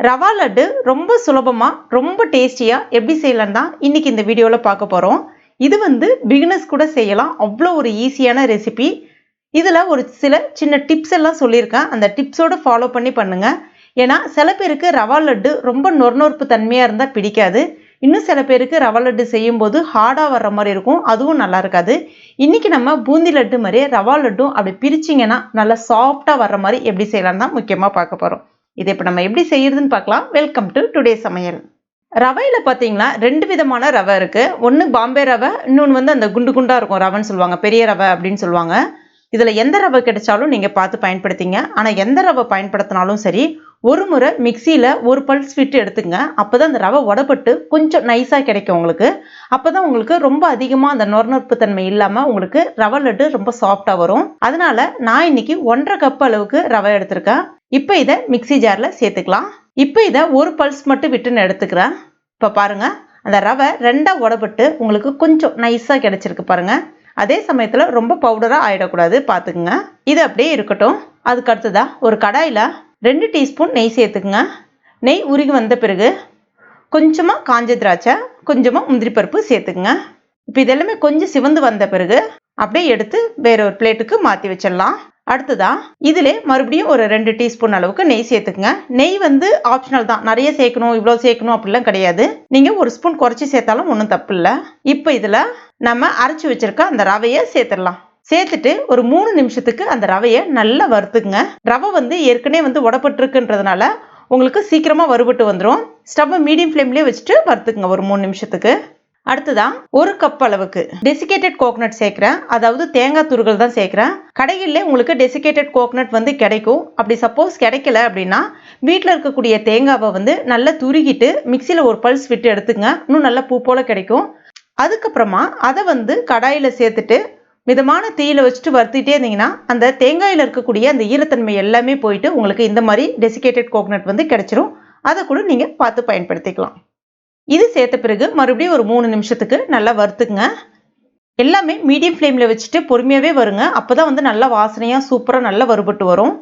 ரவா லட்டு ரொம்ப சுலபமா ரொம்ப டேஸ்டியா எப்படி செய்யலாம் தான் இன்னைக்கு இந்த வீடியோல பார்க்க போறோம். இது பிகினர்ஸ் கூட செய்யலாம். அவ்வளோ ஒரு ஈஸியான ரெசிபி. இதுல ஒரு சில சின்ன டிப்ஸ் எல்லாம் சொல்லியிருக்கேன். அந்த டிப்ஸோட ஃபாலோ பண்ணி பண்ணுங்க. ஏன்னா சில பேருக்கு ரவா லட்டு ரொம்ப நொறுநொறுப்பு தன்மையா இருந்தா பிடிக்காது. இன்னும் சில பேருக்கு ரவா லட்டு செய்யும்போது ஹார்டா வர்ற மாதிரி இருக்கும். அதுவும் நல்லா இருக்காது. இன்னைக்கு நம்ம பூந்தி லட்டு மாதிரியே ரவா லட்டும் அப்படி பிரிச்சிங்கன்னா நல்லா சாஃப்டா வர்ற மாதிரி எப்படி செய்யலாம் தான் முக்கியமா பார்க்க போறோம். இதை இப்போ நம்ம எப்படி செய்யறதுன்னு பார்க்கலாம். வெல்கம் டு டுடே சமையல். ரவையில பார்த்தீங்கன்னா ரெண்டு விதமான ரவை இருக்கு. ஒன்று பாம்பே ரவை, இன்னொன்று அந்த குண்டு குண்டா இருக்கும் ரவைன்னு சொல்லுவாங்க, பெரிய ரவை அப்படின்னு சொல்லுவாங்க. இதில் எந்த ரவை கிடைச்சாலும் நீங்கள் பார்த்து பயன்படுத்திங்க. ஆனால் எந்த ரவை பயன்படுத்தினாலும் சரி, ஒரு முறை மிக்சியில் ஒரு பல்ஸ் விட்டு எடுத்துங்க. அப்போ தான் அந்த ரவை உடப்பட்டு கொஞ்சம் நைஸாக கிடைக்கும் உங்களுக்கு. அப்போ தான் உங்களுக்கு ரொம்ப அதிகமாக அந்த நொறுநொறுப்பு தன்மை இல்லாமல் உங்களுக்கு ரவை லட்டு ரொம்ப சாஃப்டாக வரும். அதனால நான் இன்னைக்கு 1.5 கப் அளவுக்கு ரவை எடுத்திருக்கேன். இப்போ இதை மிக்சி ஜாரில் சேர்த்துக்கலாம். இப்போ இதை ஒரு பல்ஸ் மட்டும் விட்டு நான் எடுத்துக்கிறேன். இப்போ பாருங்க, அந்த ரவை ரெண்டாக உடப்பட்டு உங்களுக்கு கொஞ்சம் நைஸாக கிடைச்சிருக்கு பாருங்க. அதே சமயத்தில் ரொம்ப பவுடராக ஆகிடக்கூடாது, பார்த்துக்குங்க. இது அப்படியே இருக்கட்டும். அதுக்கு அடுத்ததா ஒரு கடாயில் 2 டீஸ்பூன் நெய் சேர்த்துக்குங்க. நெய் உருகி வந்த பிறகு கொஞ்சமாக காஞ்ச திராட்சை, கொஞ்சமாக முந்திரி பருப்பு சேர்த்துக்குங்க. இப்போ இதெல்லாமே கொஞ்சம் சிவந்து வந்த பிறகு அப்படியே எடுத்து வேற ஒரு பிளேட்டுக்கு மாற்றி வச்சிடலாம். அடுத்ததா இதிலே மறுபடியும் ஒரு 2 டீஸ்பூன் அளவுக்கு நெய் சேர்த்துக்குங்க. நெய் ஆப்ஷனல் தான். நிறைய சேர்க்கணும், இவ்வளோ சேர்க்கணும் அப்படிலாம் கிடையாது. நீங்கள் ஒரு ஸ்பூன் குறைச்சி சேர்த்தாலும் ஒன்றும் தப்பு இல்லை. இப்போ இதில் நம்ம அரைச்சி வச்சிருக்க அந்த ரவையை சேர்த்துடலாம். சேர்த்துட்டு ஒரு 3 நிமிஷத்துக்கு அந்த ரவையை நல்லா வறுத்துக்குங்க. ரவை ஏற்கனவே உடப்பட்டுருக்குன்றதுனால உங்களுக்கு சீக்கிரமா வறுபட்டு வந்துடும். ஸ்டவ்வை மீடியம் ஃப்ளேம்லேயே வச்சுட்டு வறுத்துக்குங்க ஒரு 3 நிமிஷத்துக்கு. அடுத்ததான் 1 கப் அளவுக்கு டெசிகேட்டட் கோகனட் சேர்க்கிறேன். அதாவது தேங்காய் துருகள் தான் சேர்க்கிறேன். கடைகளில் உங்களுக்கு டெசிகேட்டட் கோகனட் கிடைக்கும். அப்படி சப்போஸ் கிடைக்கல அப்படின்னா வீட்டில் இருக்கக்கூடிய தேங்காவை நல்லா துருகிட்டு மிக்சியில் ஒரு பல்ஸ் விட்டு எடுத்துங்க. இன்னும் நல்லா பூ போல கிடைக்கும். அதுக்கப்புறமா அதை கடாயில் சேர்த்துட்டு மிதமான தீயில வச்சுட்டு வறுத்துட்டே இருந்தீங்கன்னா அந்த தேங்காயில் இருக்கக்கூடிய அந்த ஈரத்தன்மை எல்லாமே போயிட்டு உங்களுக்கு இந்த மாதிரி டெசிகேட்டட் கோகனட் கிடைச்சிரும். அதை கூட நீங்கள் பார்த்து பயன்படுத்திக்கலாம். இது சேர்த்த பிறகு மறுபடியும் ஒரு 3 நிமிஷத்துக்கு நல்லா வறுத்துக்குங்க. எல்லாமே மீடியம் ஃப்ளேமில் வச்சுட்டு பொறுமையாகவே வருங்க. அப்போ தான் நல்லா வாசனையாக சூப்பராக நல்லா வறுபட்டு வரும்.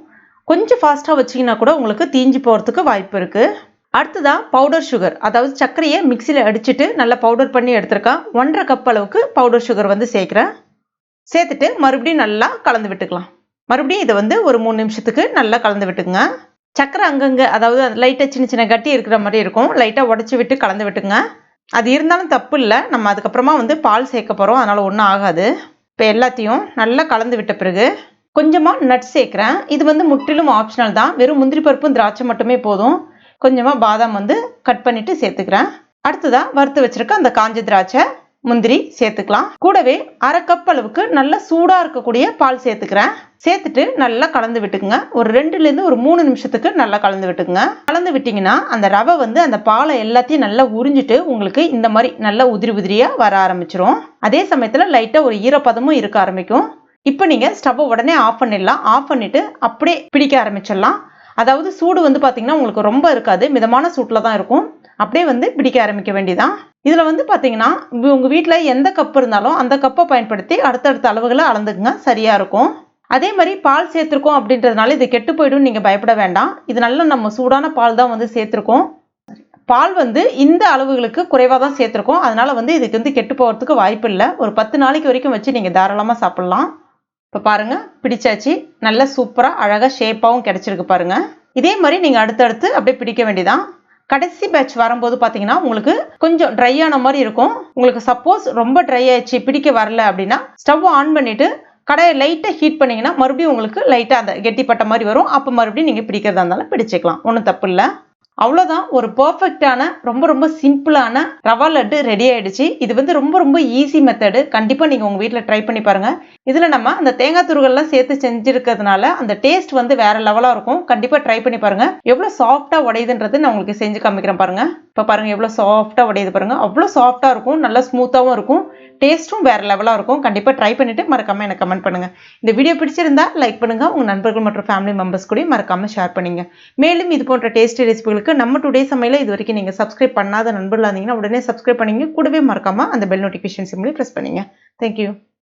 கொஞ்சம் ஃபாஸ்ட்டாக வச்சிங்கன்னா கூட உங்களுக்கு தீஞ்சு போகிறதுக்கு வாய்ப்பு இருக்குது. அடுத்ததான் பவுடர் சுகர், அதாவது சர்க்கரையை மிக்சியில் அடிச்சுட்டு நல்லா பவுடர் பண்ணி எடுத்துருக்கேன். 1.5 கப் அளவுக்கு பவுடர் சுகர் சேர்க்குறேன். சேர்த்துட்டு மறுபடியும் நல்லா கலந்து விட்டுக்கலாம். மறுபடியும் இதை ஒரு 3 நிமிஷத்துக்கு நல்லா கலந்து விட்டுக்குங்க. சக்கரை அங்கங்கே, அதாவது லைட்டாக சின்ன சின்ன கட்டி இருக்கிற மாதிரி இருக்கும். லைட்டாக உடச்சி விட்டு கலந்து விட்டுங்க. அது இருந்தாலும் தப்பு இல்லை. நம்ம அதுக்கப்புறமா பால் சேர்க்க போகிறோம், அதனால் ஒன்றும் ஆகாது. இப்போ எல்லாத்தையும் நல்லா கலந்து விட்ட பிறகு கொஞ்சமாக நட்ஸ் சேர்க்குறேன். இது முற்றிலும் ஆப்ஷனல் தான். வெறும் முந்திரி பருப்பும் திராட்சை மட்டுமே போதும். கொஞ்சமாக பாதாம் கட் பண்ணிட்டு சேர்த்துக்கிறேன். அடுத்ததாக வறுத்து வச்சிருக்க அந்த காஞ்ச திராட்சை, முந்திரி சேர்த்துக்கலாம். கூடவே 1/2 கப் அளவுக்கு நல்லா சூடா இருக்கக்கூடிய பால் சேர்த்துக்கிறேன். சேர்த்துட்டு நல்லா கலந்து விட்டுக்குங்க. ஒரு 2லேருந்து ஒரு 3 நிமிஷத்துக்கு நல்லா கலந்து விட்டுக்குங்க. கலந்து விட்டீங்கன்னா அந்த ரவை அந்த பாலை எல்லாத்தையும் நல்லா உறிஞ்சிட்டு உங்களுக்கு இந்த மாதிரி நல்லா உதிரி உதிரியா வர ஆரம்பிச்சிரும். அதே சமயத்துல லைட்டா ஒரு ஈரப்பதமும் இருக்க ஆரம்பிக்கும். இப்போ நீங்க ஸ்டவ்வை உடனே ஆஃப் பண்ணிடலாம். ஆஃப் பண்ணிட்டு அப்படியே பிடிக்க ஆரம்பிச்சிடலாம். அதாவது சூடு பார்த்தீங்கன்னா உங்களுக்கு ரொம்ப இருக்காது, மிதமான சூட்டில் தான் இருக்கும். அப்படியே பிடிக்க ஆரம்பிக்க வேண்டியதான். இதில் பார்த்தீங்கன்னா உங்கள் வீட்டில் எந்த கப் இருந்தாலும் அந்த கப்பை பயன்படுத்தி அடுத்தடுத்த அளவுகளை அளந்துக்குங்க, சரியாக இருக்கும். அதே மாதிரி பால் சேர்த்துருக்கோம் அப்படின்றதுனால இது கெட்டு போய்டும் நீங்கள் பயப்பட வேண்டாம். இது நல்ல நம்ம சூடான பால் தான் சேர்த்துருக்கோம். பால் இந்த அளவுகளுக்கு குறைவாக தான் சேர்த்துருக்கோம். அதனால் இதுக்கு கெட்டு போகிறதுக்கு வாய்ப்பு இல்லை. ஒரு 10 நாளைக்கு வரைக்கும் வச்சு நீங்கள் தாராளமாக சாப்பிட்லாம். இப்போ பாருங்க, பிடிச்சாச்சு. நல்ல சூப்பராக அழகாக ஷேப்பாகவும் கிடைச்சிருக்கு பாருங்க. இதே மாதிரி நீங்கள் அடுத்தடுத்து அப்படியே பிடிக்க வேண்டியதான். கடைசி பேட்ச் வரும்போது பார்த்தீங்கன்னா உங்களுக்கு கொஞ்சம் ட்ரை ஆன மாதிரி இருக்கும். உங்களுக்கு சப்போஸ் ரொம்ப ட்ரை ஆயிடுச்சு, பிடிக்க வரல அப்படின்னா ஸ்டவ் ஆன் பண்ணிட்டு கடையை லைட்டாக ஹீட் பண்ணிங்கன்னா மறுபடியும் உங்களுக்கு லைட்டாக அந்த கெட்டிப்பட்ட மாதிரி வரும். அப்போ மறுபடியும் நீங்கள் பிடிக்கிறதா இருந்தாலும் பிடிச்சிக்கலாம், ஒன்றும் தப்பு இல்லை. அவ்வளோதான். ஒரு பர்ஃபெக்டான ரொம்ப ரொம்ப சிம்பிளான ரவா லட்டு ரெடி ஆயிடுச்சு. இது ரொம்ப ரொம்ப ஈஸி மெத்தடு. கண்டிப்பாக நீங்கள் உங்கள் வீட்டில் ட்ரை பண்ணி பாருங்கள். இதில் நம்ம அந்த தேங்காய் துருகள்லாம் சேர்த்து செஞ்சுருக்கிறதுனால அந்த டேஸ்ட் வேற லெவலாக இருக்கும். கண்டிப்பாக ட்ரை பண்ணி பாருங்கள். எவ்வளோ சாஃப்டாக உடையுதுன்றது நான் உங்களுக்கு செஞ்சு காமிக்கிறேன் பாருங்க. இப்போ பாருங்கள் எவ்வளோ சாஃப்டாக உடையுது பாருங்க. அவ்வளோ சாஃப்டாக இருக்கும், நல்லா ஸ்மூத்தாகவும் இருக்கும், டேஸ்ட்டும் வேற லெவலாக இருக்கும். கண்டிப்பாக ட்ரை பண்ணிட்டு மறக்காம எனக்கு கமெண்ட் பண்ணுங்க. இந்த வீடியோ பிடிச்சிருந்தா லைக் பண்ணுங்க. உங்கள் நண்பர்கள் மற்றும் ஃபேமிலி மெம்பர்ஸ் கூட மறக்காம ஷேர் பண்ணுங்க. மேலும் இது போன்ற டேஸ்டி ரெசிபிகளுக்கு நம்ம டுடே சமையல இது வரைக்கும் நீங்கள் சப்ஸ்கிரைப் பண்ணாத நண்பர்களாக இருந்தீங்கன்னா உடனே சப்ஸ்கிரைப் பண்ணிங்க. கூடவே மறக்காம அந்த பெல் நோட்டிஃபிகேஷன் சிம்லையும் ப்ரெஸ் பண்ணிங்க. தேங்க்யூ.